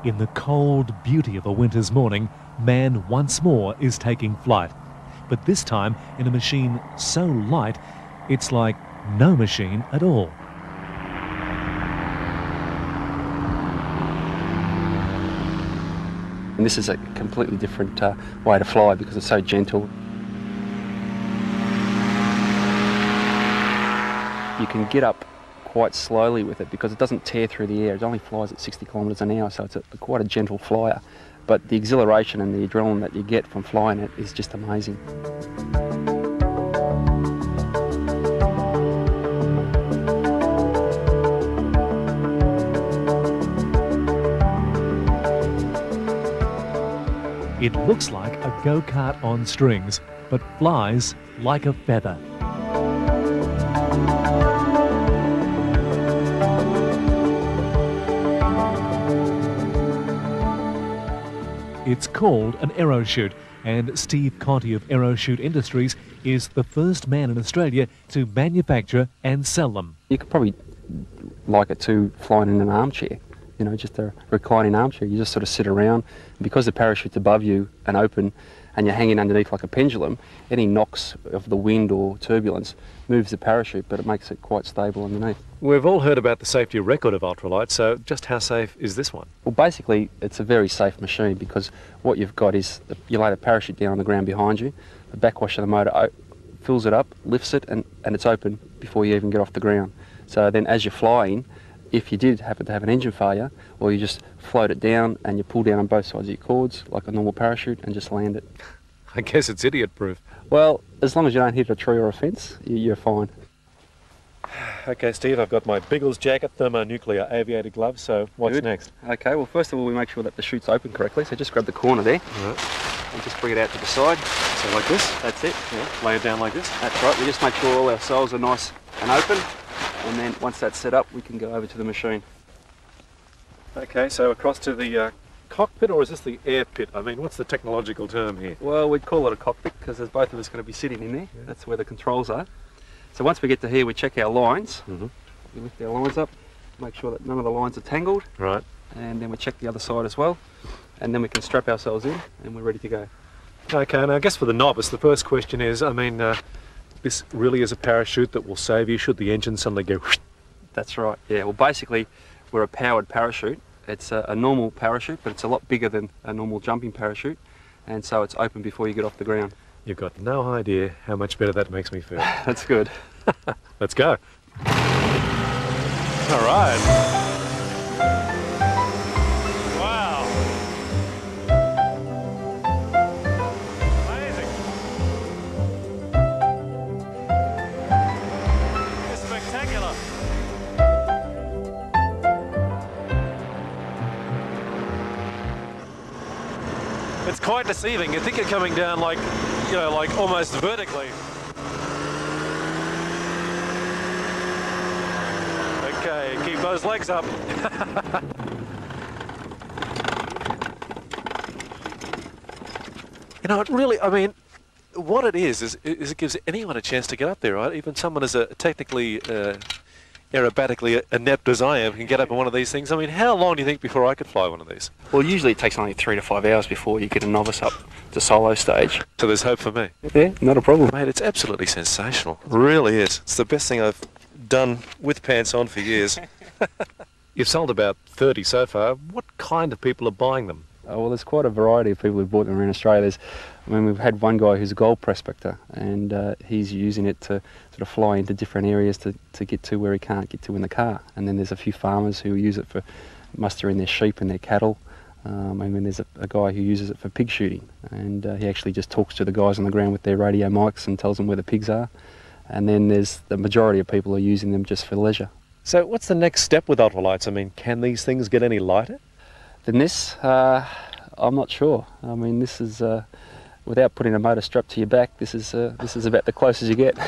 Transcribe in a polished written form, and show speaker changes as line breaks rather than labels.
In the cold beauty of a winter's morning, man once more is taking flight. But this time in a machine so light, it's like no machine at all.
And this is a completely different way to fly because it's so gentle. You can get up quite slowly with it because it doesn't tear through the air. It only flies at 60 kilometres an hour, so it's quite a gentle flyer. But the exhilaration and the adrenaline that you get from flying it is just amazing.
It looks like a go-kart on strings, but flies like a feather. It's called an Aerochute, and Steve Conti of Aerochute Industries is the first man in Australia to manufacture and sell them.
You could probably like it to flying in an armchair, you know, just a reclining armchair. You just sort of sit around. Because the parachute's above you and open and you're hanging underneath like a pendulum, any knocks of the wind or turbulence moves the parachute, but it makes it quite stable underneath.
We've all heard about the safety record of ultralight, so just how safe is this one?
Well, basically, it's a very safe machine because what you've got is you lay the parachute down on the ground behind you, the backwash of the motor fills it up, lifts it, and it's open before you even get off the ground. So then as you're flying, if you did happen to have an engine failure, or you just float it down and you pull down on both sides of your cords like a normal parachute and just land it.
I guess it's idiot-proof.
Well, as long as you don't hit a tree or a fence, you're fine.
Okay, Steve, I've got my Biggles jacket, thermonuclear aviator gloves, so what's
Good.
next?
Okay, well, first of all, we make sure that the chute's open correctly, so just grab the corner there and just bring it out to the side.
So like this?
That's it.
Yeah. Lay it down like this?
That's right, we just make sure all our soles are nice and open, and then once that's set up, we can go over to the machine.
Okay, so across to the cockpit, or is this the air pit? I mean, what's the technological term here?
Well, we'd call it a cockpit because there's both of us going to be sitting in there. Yeah. That's where the controls are. So once we get to here, we check our lines. We lift our lines up, make sure that none of the lines are tangled.
Right.
And then we check the other side as well. And then we can strap ourselves in and we're ready to go.
Okay, now I guess for the novice, the first question is, I mean, this really is a parachute that will save you should the engine suddenly go...
That's right, yeah. Well, basically, we're a powered parachute. It's a normal parachute, but it's a lot bigger than a normal jumping parachute. And so it's open before you get off the ground.
You've got no idea how much better that makes me feel.
That's good.
Let's go. All right. Wow. Amazing. It's spectacular. It's quite deceiving. You think you're coming down like, you know, like almost vertically. Okay, keep those legs up. You know, it really, I mean, what it is it gives anyone a chance to get up there, right? Even someone as technically aerobatically inept as I am can get up on one of these things. I mean, how long do you think before I could fly one of these?
Well, usually it takes only 3 to 5 hours before you get a novice up to solo stage.
So there's hope for me.
Yeah, not a problem.
Mate, it's absolutely sensational. It really is. It's the best thing I've done with pants on for years. You've sold about 30 so far. What kind of people are buying them?
Well, there's quite a variety of people who've bought them around Australia. We've had one guy who's a gold prospector, and he's using it to sort of fly into different areas to get to where he can't get to in the car. And then there's a few farmers who use it for mustering their sheep and their cattle. And then there's a guy who uses it for pig shooting, and he actually just talks to the guys on the ground with their radio mics and tells them where the pigs are. And then there's the majority of people who are using them just for leisure.
So what's the next step with ultralights? I mean, can these things get any lighter
than this? I'm not sure. I mean, this is without putting a motor strap to your back. This is about the closest you get.